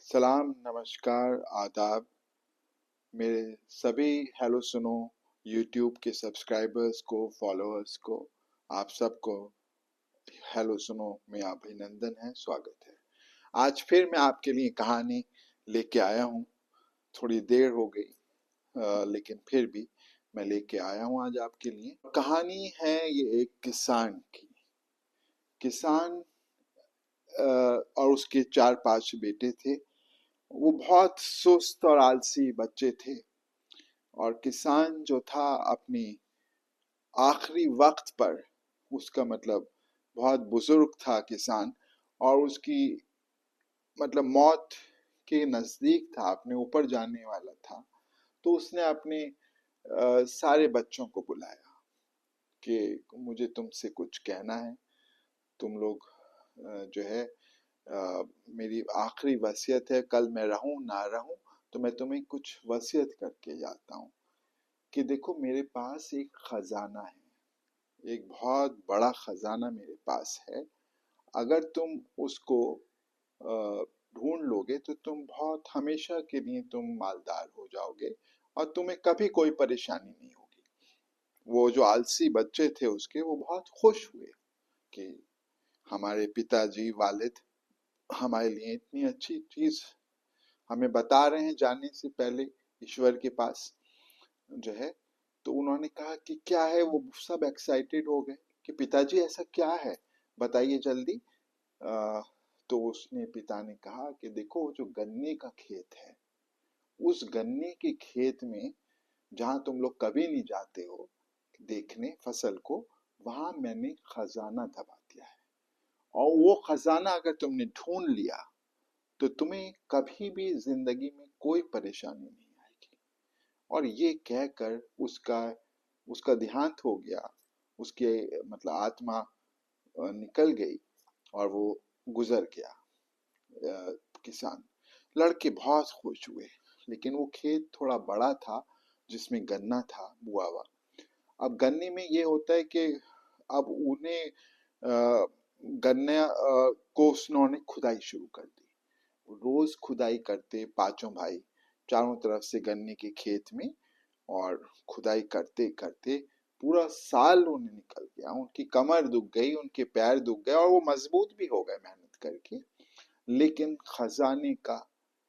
सलाम, नमस्कार, आदाब। मेरे सभी हेलो सुनो यूट्यूब के सब्सक्राइबर्स को, फॉलोअर्स को, आप सबको हेलो सुनो में अभिनंदन है, स्वागत है। आज फिर मैं आपके लिए कहानी लेके आया हूँ। थोड़ी देर हो गई, लेकिन फिर भी मैं लेके आया हूँ आज आपके लिए। कहानी है ये एक किसान की। किसान और उसके 4-5 बेटे थे। वो बहुत सुस्त और आलसी बच्चे थे। और किसान जो था अपनी आखिरी वक्त पर, उसका मतलब बहुत बुजुर्ग था किसान, और उसकी मतलब मौत के नजदीक था, अपने ऊपर जाने वाला था। तो उसने अपने सारे बच्चों को बुलाया कि मुझे तुमसे कुछ कहना है। तुम लोग जो है मेरी आखिरी वसीयत है, कल मैं रहूं ना रहूं तो मैं तुम्हें कुछ वसीयत करके जाता हूँ कि देखो, मेरे पास एक खजाना है, एक बहुत बड़ा खजाना मेरे पास है। अगर तुम उसको ढूंढ लोगे तो तुम बहुत हमेशा के लिए तुम मालदार हो जाओगे और तुम्हें कभी कोई परेशानी नहीं होगी। वो जो आलसी बच्चे थे उसके, वो बहुत खुश हुए कि हमारे पिताजी वालिद हमारे लिए इतनी अच्छी चीज हमें बता रहे हैं जाने से पहले ईश्वर के पास जो है। तो उन्होंने कहा कि क्या है, वो सब एक्साइटेड हो गए कि पिताजी ऐसा क्या है, बताइए जल्दी। आ, तो उसने पिता ने कहा कि देखो, वो जो गन्ने का खेत है, उस गन्ने के खेत में जहां तुम लोग कभी नहीं जाते हो देखने फसल को, वहां मैंने खजाना दबा दिया है। और वो खजाना अगर तुमने ढूंढ लिया तो तुम्हें कभी भी जिंदगी में कोई परेशानी नहीं आएगी। और ये कहकर उसका उसका देहांत हो गया। उसके मतलब आत्मा निकल गई और वो गुजर गया। किसान लड़के बहुत खुश हुए। लेकिन वो खेत थोड़ा बड़ा था जिसमें गन्ना था बुआ हुआ। अब गन्ने में ये होता है कि अब उन्हें गन्ने को उन्होंने खुदाई शुरू कर दी। रोज खुदाई करते पांचों भाई, चारों तरफ से गन्ने के खेत में। और खुदाई करते करते पूरा साल उन्हें निकल गया। उनकी कमर दुख गई, उनके पैर दुख गए, और वो मजबूत भी हो गए मेहनत करके। लेकिन खजाने का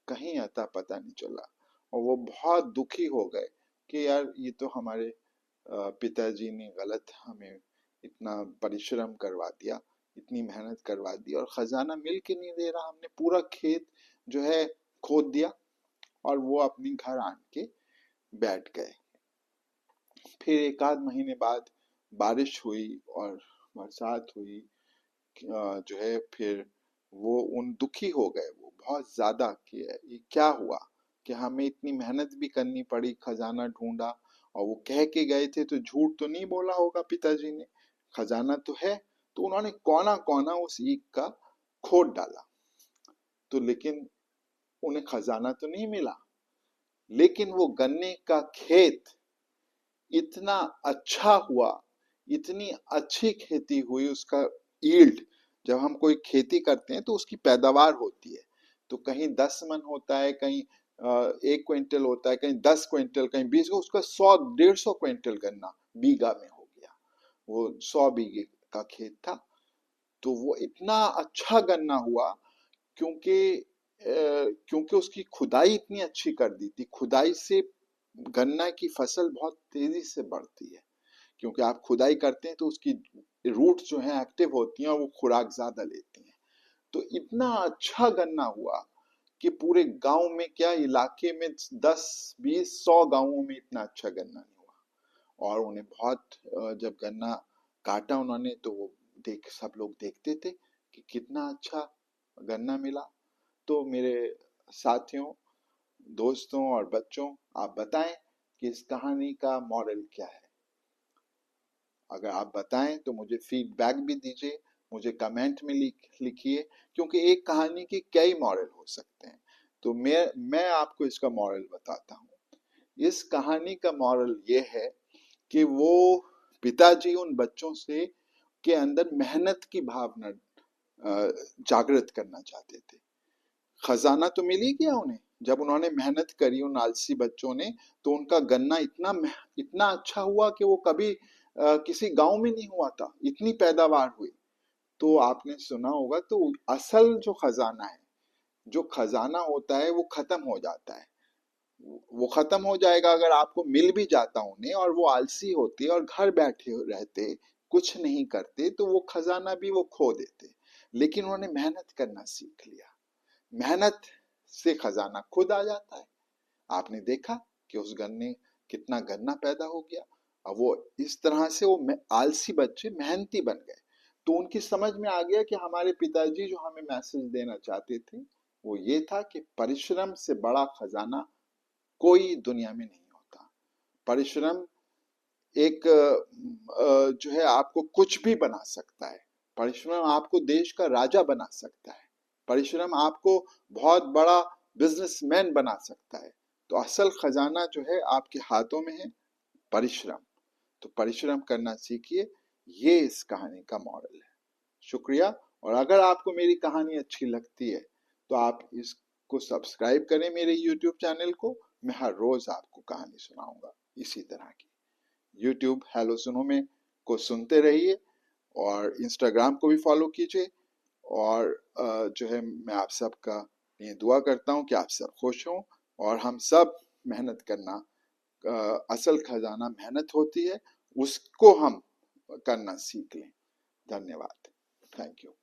कहीं अता पता नहीं चला। और वो बहुत दुखी हो गए कि यार, ये तो हमारे पिताजी ने गलत हमें इतना परिश्रम करवा दिया, इतनी मेहनत करवा दी, और खजाना मिल के नहीं दे रहा। हमने पूरा खेत जो है खोद दिया। और वो अपने घर आन के बैठ गए। फिर एक आध महीने बाद बारिश हुई और बरसात हुई। जो है फिर वो उन दुखी हो गए वो बहुत ज्यादा कि ये क्या हुआ, कि हमें इतनी मेहनत भी करनी पड़ी, खजाना ढूंढा, और वो कह के गए थे तो झूठ तो नहीं बोला होगा पिताजी ने, खजाना तो है। तो उन्होंने कोना कोना उस ईख का खोद डाला। तो लेकिन उन्हें खजाना तो नहीं मिला। लेकिन वो गन्ने का खेत इतना अच्छा हुआ, इतनी अच्छी खेती हुई उसका। ईल्ड, जब हम कोई खेती करते हैं तो उसकी पैदावार होती है। तो कहीं 10 मन होता है, कहीं 1 क्विंटल होता है, कहीं 10 क्विंटल, कहीं 20, उसका 100-150 क्विंटल गन्ना बीघा में हो गया। वो 100 बीघे का खेत था। तो वो इतना अच्छा गन्ना हुआ क्योंकि क्योंकि उसकी खुदाई इतनी अच्छी कर दी थी। खुदाई से गन्ना की फसल बहुत तेजी से बढ़ती है, क्योंकि आप खुदाई करते हैं तो उसकी रूट जो है एक्टिव होती हैं और वो खुराक ज्यादा लेती हैं। तो इतना अच्छा गन्ना हुआ कि पूरे गांव में, क्या इलाके में, 10-20-100 गांवों में इतना अच्छा गन्ना नहीं हुआ। और उन्हें बहुत जब गन्ना काटा उन्होंने तो वो देख सब लोग देखते थे कि कितना अच्छा गन्ना मिला। तो मेरे साथियों, दोस्तों और बच्चों, आप बताएं कि इस कहानी का मॉरल क्या है। अगर आप बताएं तो मुझे फीडबैक भी दीजिए, मुझे कमेंट में लिखिए, क्योंकि एक कहानी के कई मॉरल हो सकते हैं। तो मैं आपको इसका मॉरल बताता हूँ। इस कहानी का मॉरल ये है कि वो पिताजी उन बच्चों से के अंदर मेहनत की भावना जागृत करना चाहते थे। खजाना तो मिल ही गया उन्हें। जब उन्होंने मेहनत करी उन आलसी बच्चों ने, तो उनका गन्ना इतना अच्छा हुआ कि वो कभी किसी गांव में नहीं हुआ था, इतनी पैदावार हुई। तो आपने सुना होगा, तो असल जो खजाना है, जो खजाना होता है वो खत्म हो जाता है। वो खत्म हो जाएगा अगर आपको मिल भी जाता उन्हें, और वो आलसी होते और घर बैठे रहते, कुछ नहीं करते, तो वो खजाना भी वो खो देते। लेकिन उन्होंने मेहनत करना सीख लिया। मेहनत से खजाना खुद आ जाता है। आपने देखा कि उस गन्ने कितना गन्ना पैदा हो गया। अब वो इस तरह से वो आलसी बच्चे मेहनती बन गए। तो उनकी समझ में आ गया कि हमारे पिताजी जो हमें मैसेज देना चाहते थे वो ये था कि परिश्रम से बड़ा खजाना कोई दुनिया में नहीं होता। परिश्रम एक जो है आपको कुछ भी बना सकता है। परिश्रम आपको देश का राजा बना सकता है। परिश्रम आपको बहुत बड़ा बिजनेसमैन बना सकता है। तो असल खजाना जो है आपके हाथों में है, परिश्रम। तो परिश्रम करना सीखिए। ये इस कहानी का मॉरल है। शुक्रिया। और अगर आपको मेरी कहानी अच्छी लगती है तो आप इसको सब्सक्राइब करें, मेरे यूट्यूब चैनल को। मैं हर रोज आपको कहानी सुनाऊंगा इसी तरह की। यूट्यूब हेलो सुनो में को सुनते रहिए, और इंस्टाग्राम को भी फॉलो कीजिए। और जो है मैं आप सबका ये दुआ करता हूँ कि आप सब खुश हों, और हम सब मेहनत करना, असल खजाना मेहनत होती है, उसको हम करना सीख लें। धन्यवाद। Thank you.